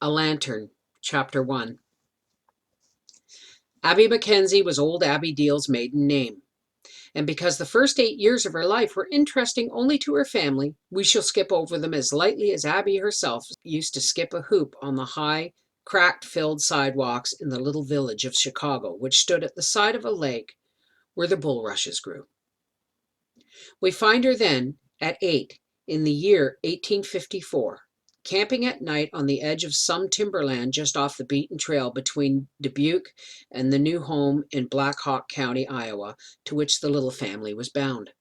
A Lantern, Chapter 1. Abby Mackenzie was old Abby Deal's maiden name, and because the first 8 years of her life were interesting only to her family, we shall skip over them as lightly as Abby herself used to skip a hoop on the high, crack-filled sidewalks in the little village of Chicago, which stood at the side of a lake where the bulrushes grew. We find her then, at 8, in the year 1854. Camping at night on the edge of some timberland just off the beaten trail between Dubuque and the new home in Black Hawk County, Iowa, to which the little family was bound.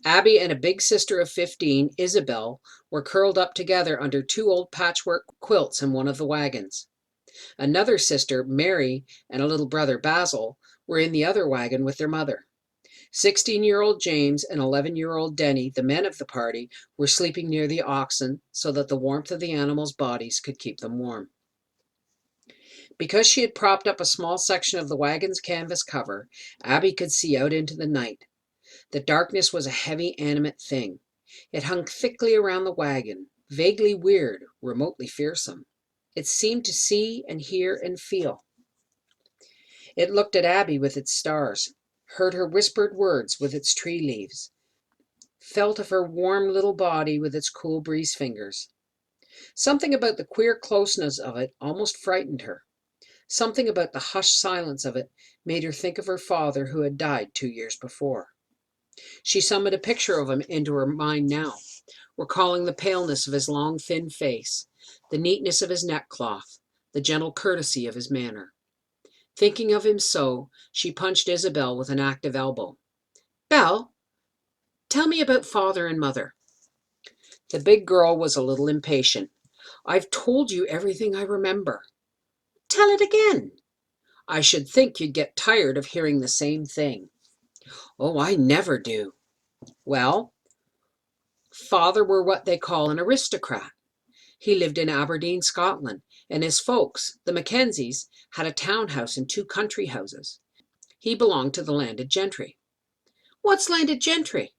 Abby and a big sister of 15, Isabelle, were curled up together under 2 old patchwork quilts in one of the wagons. Another sister, Mary, and a little brother, Basil, were in the other wagon with their mother. 16-year-old James and 11-year-old Denny, the men of the party, were sleeping near the oxen so that the warmth of the animals' bodies could keep them warm. Because she had propped up a small section of the wagon's canvas cover, Abby could see out into the night. The darkness was a heavy, animate thing. It hung thickly around the wagon, vaguely weird, remotely fearsome. It seemed to see and hear and feel. It looked at Abby with its stars, heard her whispered words with its tree leaves, felt of her warm little body with its cool breeze fingers. Something about the queer closeness of it almost frightened her. Something about the hushed silence of it made her think of her father who had died 2 years before. She summoned a picture of him into her mind now, recalling the paleness of his long, thin face, the neatness of his neckcloth, the gentle courtesy of his manner. Thinking of him so, she punched Isabelle with an active elbow. "Belle, tell me about father and mother." The big girl was a little impatient. "I've told you everything I remember." "Tell it again." "I should think you'd get tired of hearing the same thing." "Oh, I never do." "Well, father were what they call an aristocrat. He lived in Aberdeen, Scotland, and his folks, the Mackenzies, had a townhouse and 2 country houses. He belonged to the landed gentry." "What's landed gentry?"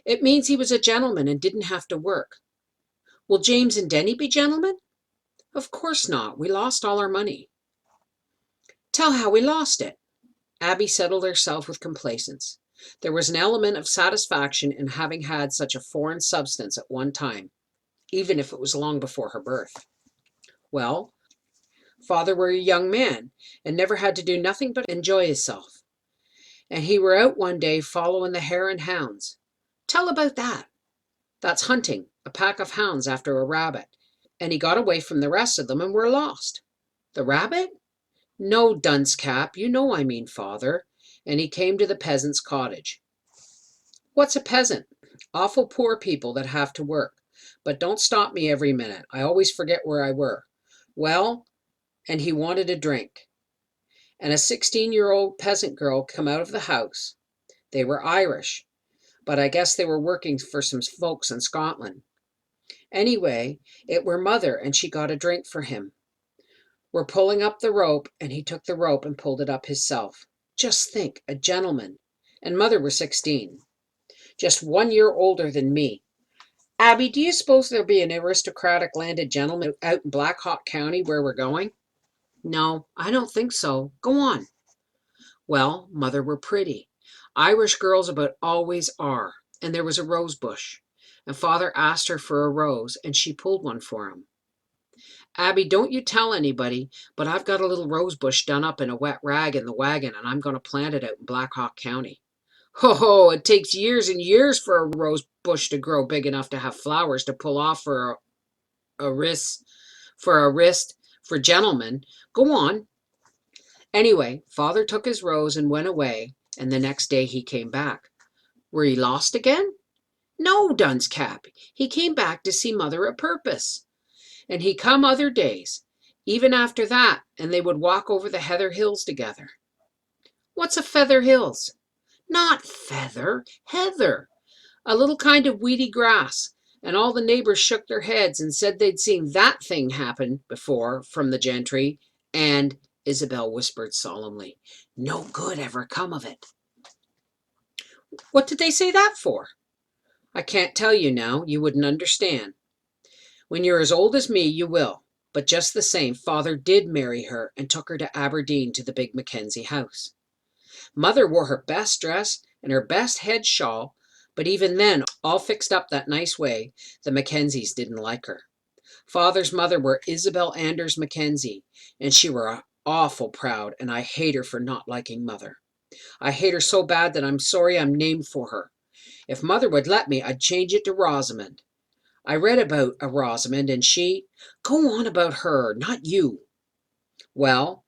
"It means he was a gentleman and didn't have to work." "Will James and Denny be gentlemen?" "Of course not. We lost all our money." "Tell how we lost it." Abby settled herself with complacence. There was an element of satisfaction in having had such a foreign substance at one time, even if it was long before her birth. "Well, father were a young man and never had to do nothing but enjoy hisself. And he were out one day following the hare and hounds." "Tell about that." "That's hunting, a pack of hounds after a rabbit. And he got away from the rest of them and were lost." "The rabbit?" "No, dunce cap, you know I mean father. And he came to the peasant's cottage." "What's a peasant?" "Awful poor people that have to work. But don't stop me every minute. I always forget where I were." "Well, and he wanted a drink. And a 16-year-old peasant girl come out of the house. They were Irish, but I guess they were working for some folks in Scotland. Anyway, it were mother, and she got a drink for him. We're pulling up the rope, and he took the rope and pulled it up hisself. Just think, a gentleman. And mother was 16. Just 1 year older than me. Abby, do you suppose there'll be an aristocratic landed gentleman out in Black Hawk County where we're going?" "No, I don't think so. Go on." "Well, mother were pretty. Irish girls about always are. And there was a rose bush. And father asked her for a rose, and she pulled one for him. Abby, don't you tell anybody, but I've got a little rose bush done up in a wet rag in the wagon, and I'm going to plant it out in Black Hawk County." "Ho ho, it takes years and years for a rose bush to grow big enough to have flowers to pull off a wrist, for gentlemen. Go on." "Anyway, father took his rose and went away, and the next day he came back." "Were he lost again?" "No, dunce cap. He came back to see mother a purpose. And he come other days, even after that, and they would walk over the heather hills together." "What's a feather hills?" "Not feather, heather. A little kind of weedy grass. And all the neighbors shook their heads and said they'd seen that thing happen before from the gentry, and," Isabelle whispered solemnly, "no good ever come of it." "What did they say that for?" "I can't tell you now. You wouldn't understand. When you're as old as me, you will. But just the same, Father did marry her and took her to Aberdeen to the big Mackenzie house. Mother wore her best dress and her best head shawl, but even then, all fixed up that nice way, the Mackenzies didn't like her. Father's mother were Isabelle Anders Mackenzie, and she were awful proud, and I hate her for not liking Mother. I hate her so bad that I'm sorry I'm named for her. If Mother would let me, I'd change it to Rosamond. I read about a Rosamond, and she— Go on about her, not you. Well,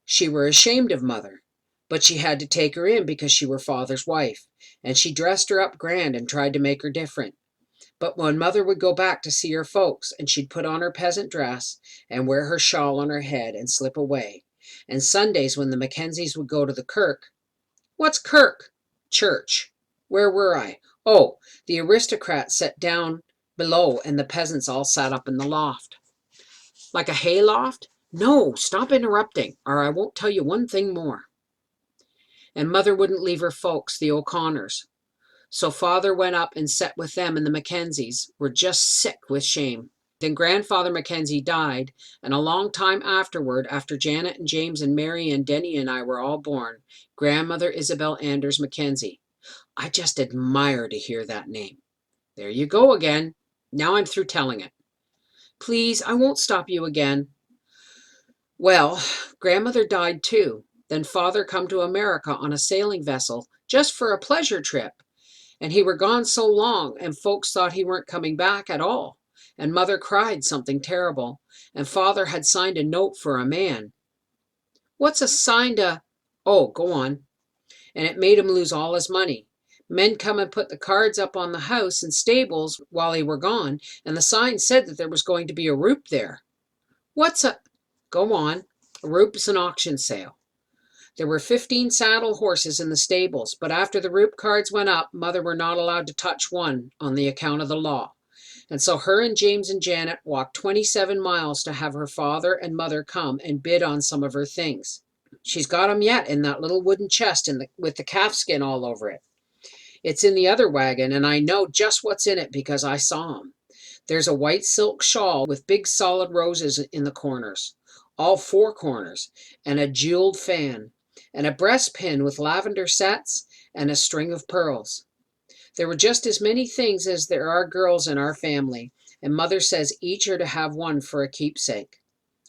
she were ashamed of Mother, but she had to take her in because she were Father's wife, and she dressed her up grand and tried to make her different. But when Mother would go back to see her folks, and she'd put on her peasant dress and wear her shawl on her head and slip away, and Sundays when the Mackenzies would go to the kirk— What's kirk? Church. Where were I? Oh, the aristocrats sat down below and the peasants all sat up in the loft. Like a hay loft? No, stop interrupting, or I won't tell you one thing more. And Mother wouldn't leave her folks, the O'Connors. So Father went up and sat with them, and the Mackenzies were just sick with shame. Then Grandfather Mackenzie died, and a long time afterward, after Janet and James and Mary and Denny and I were all born, Grandmother Isabelle Anders Mackenzie. I just admire to hear that name. There you go again. Now I'm through telling it. Please, I won't stop you again. Well, Grandmother died too. Then Father come to America on a sailing vessel just for a pleasure trip. And he were gone so long, and folks thought he weren't coming back at all. And Mother cried something terrible. And Father had signed a note for a man. What's a signed a— Oh, go on. And it made him lose all his money. Men come and put the cards up on the house and stables while he were gone, and the sign said that there was going to be a roup there. What's a— Go on. A roup is an auction sale. There were 15 saddle horses in the stables, but after the roup cards went up, Mother were not allowed to touch one on the account of the law. And so her and James and Janet walked 27 miles to have her father and Mother come and bid on some of her things. She's got 'em yet in that little wooden chest with the calf skin all over it. It's in the other wagon, and I know just what's in it because I saw 'em. There's a white silk shawl with big solid roses in the corners, all 4 corners, and a jeweled fan, and a breastpin with lavender sets, and a string of pearls. There were just as many things as there are girls in our family, and Mother says each are to have one for a keepsake.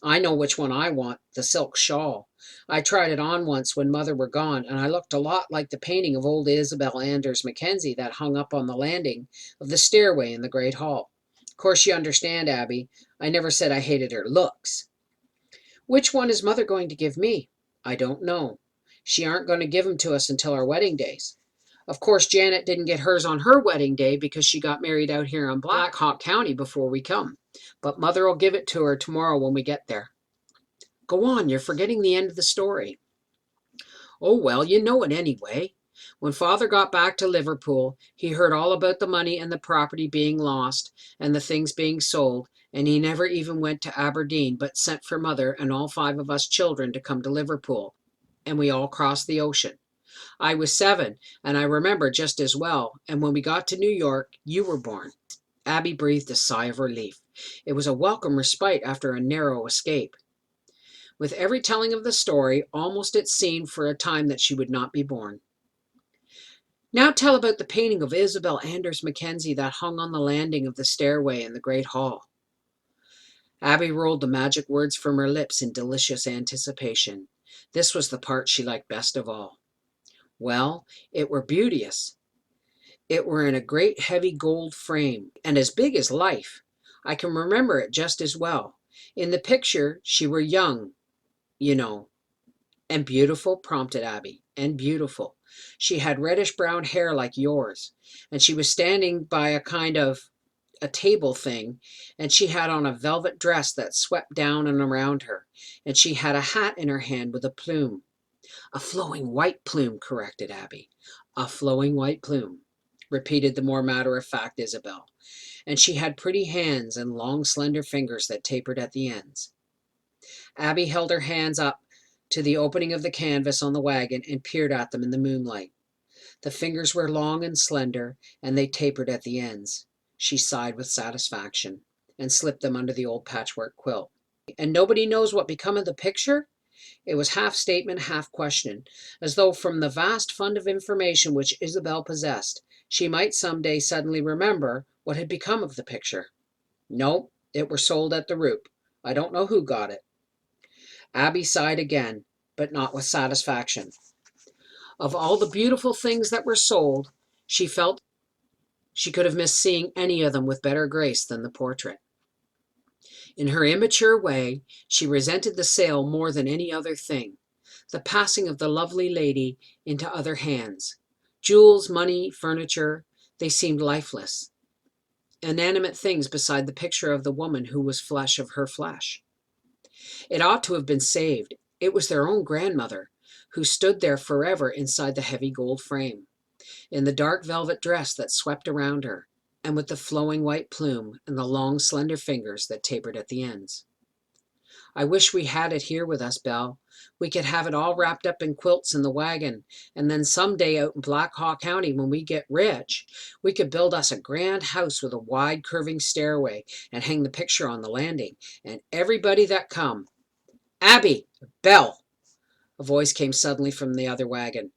I know which one I want, the silk shawl. I tried it on once when Mother were gone, and I looked a lot like the painting of old Isabelle Anders Mackenzie that hung up on the landing of the stairway in the great hall. Of course, you understand, Abby, I never said I hated her looks. Which one is Mother going to give me? I don't know. She aren't going to give 'em to us until our wedding days. Of course, Janet didn't get hers on her wedding day because she got married out here in Black Hawk County before we come. But Mother'll give it to her tomorrow when we get there. Go on, you're forgetting the end of the story. Oh, well, you know it anyway. When Father got back to Liverpool, he heard all about the money and the property being lost and the things being sold, and he never even went to Aberdeen, but sent for Mother and all 5 of us children to come to Liverpool, and we all crossed the ocean. I was 7, and I remember just as well, and when we got to New York, you were born. Abby breathed a sigh of relief. It was a welcome respite after a narrow escape. With every telling of the story, almost it seemed for a time that she would not be born. Now tell about the painting of Isabelle Anders Mackenzie that hung on the landing of the stairway in the great hall. Abby rolled the magic words from her lips in delicious anticipation. This was the part she liked best of all. Well, it were beauteous. It were in a great heavy gold frame, and as big as life. I can remember it just as well. In the picture, she were young, you know. And beautiful, prompted Abby, and beautiful. She had reddish-brown hair like yours, and she was standing by a kind of a table thing, and she had on a velvet dress that swept down and around her, and she had a hat in her hand with a plume. A flowing white plume, corrected Abby. A flowing white plume, repeated the more matter-of-fact Isabelle. And she had pretty hands and long, slender fingers that tapered at the ends. Abby held her hands up to the opening of the canvas on the wagon and peered at them in the moonlight. The fingers were long and slender, and they tapered at the ends. She sighed with satisfaction and slipped them under the old patchwork quilt. And nobody knows what become of the picture? It was half statement, half question, as though from the vast fund of information which Isabelle possessed, she might some day suddenly remember what had become of the picture. No, it were sold at the Roop. I don't know who got it. Abby sighed again, but not with satisfaction. Of all the beautiful things that were sold, she felt she could have missed seeing any of them with better grace than the portrait. In her immature way, she resented the sale more than any other thing, the passing of the lovely lady into other hands. Jewels, money, furniture, they seemed lifeless, inanimate things beside the picture of the woman who was flesh of her flesh. It ought to have been saved. It was their own grandmother, who stood there forever inside the heavy gold frame, in the dark velvet dress that swept around her, and with the flowing white plume and the long slender fingers that tapered at the ends. I wish we had it here with us, Belle. We could have it all wrapped up in quilts in the wagon, and then some day out in Black Hawk County, when we get rich, we could build us a grand house with a wide curving stairway and hang the picture on the landing, and everybody that come. Abby! Belle! A voice came suddenly from the other wagon.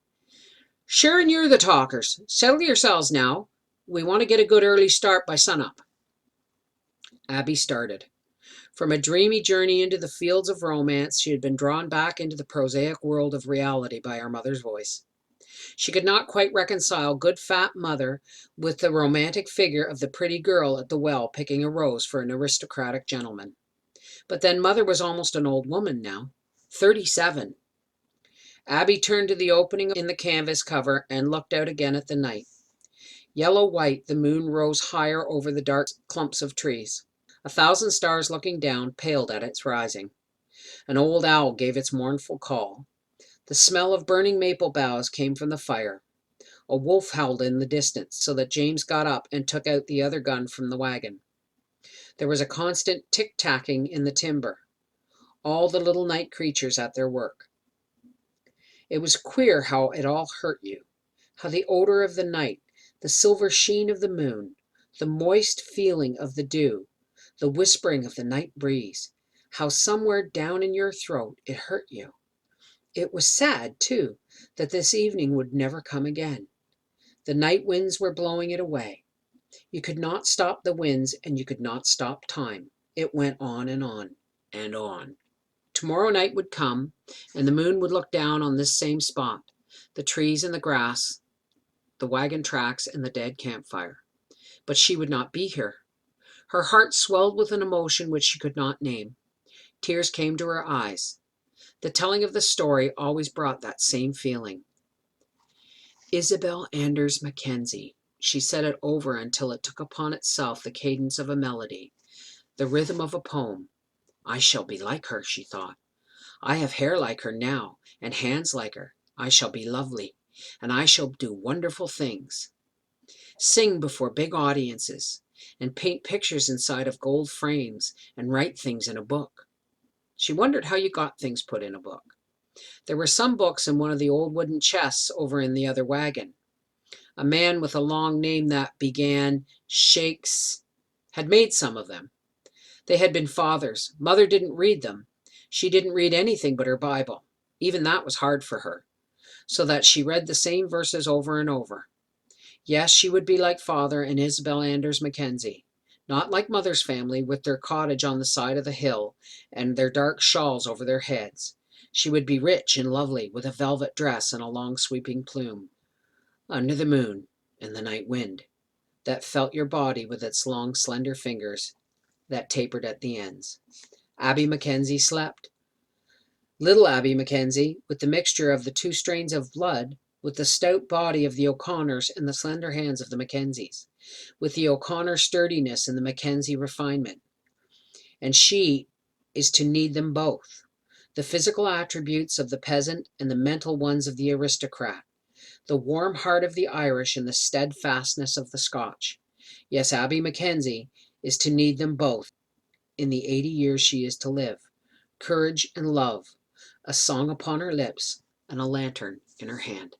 Sure, and you're the talkers. Settle yourselves now. We want to get a good early start by sunup. Abby started. From a dreamy journey into the fields of romance, she had been drawn back into the prosaic world of reality by her mother's voice. She could not quite reconcile good fat mother with the romantic figure of the pretty girl at the well picking a rose for an aristocratic gentleman. But then mother was almost an old woman now, 37. Abby turned to the opening in the canvas cover and looked out again at the night. Yellow-white, the moon rose higher over the dark clumps of trees. 1,000 stars looking down paled at its rising. An old owl gave its mournful call. The smell of burning maple boughs came from the fire. A wolf howled in the distance, so that James got up and took out the other gun from the wagon. There was a constant tick-tacking in the timber. All the little night creatures at their work. It was queer how it all hurt you, how the odor of the night, the silver sheen of the moon, the moist feeling of the dew, the whispering of the night breeze, how somewhere down in your throat it hurt you. It was sad, too, that this evening would never come again. The night winds were blowing it away. You could not stop the winds, and you could not stop time. It went on and on and on. Tomorrow night would come, and the moon would look down on this same spot, the trees and the grass, the wagon tracks and the dead campfire. But she would not be here. Her heart swelled with an emotion which she could not name. Tears came to her eyes. The telling of the story always brought that same feeling. Isabelle Anders Mackenzie. She said it over until it took upon itself the cadence of a melody, the rhythm of a poem. I shall be like her, she thought. I have hair like her now, and hands like her. I shall be lovely, and I shall do wonderful things. Sing before big audiences, and paint pictures inside of gold frames, and write things in a book. She wondered how you got things put in a book. There were some books in one of the old wooden chests over in the other wagon. A man with a long name that began Shakes had made some of them. They had been father's. Mother didn't read them. She didn't read anything but her Bible. Even that was hard for her, so that she read the same verses over and over. Yes, she would be like father and Isabelle Anders Mackenzie. Not like mother's family with their cottage on the side of the hill and their dark shawls over their heads. She would be rich and lovely with a velvet dress and a long sweeping plume. Under the moon and the night wind that felt your body with its long slender fingers that tapered at the ends. Abby Mackenzie slept. Little Abby Mackenzie, with the mixture of the two strains of blood, with the stout body of the O'Connors and the slender hands of the Mackenzies, with the O'Connor sturdiness and the Mackenzie refinement. And she is to need them both, the physical attributes of the peasant and the mental ones of the aristocrat, the warm heart of the Irish and the steadfastness of the Scotch. Yes, Abby Mackenzie is to need them both in the 80 years she is to live. Courage and love, a song upon her lips, and a lantern in her hand.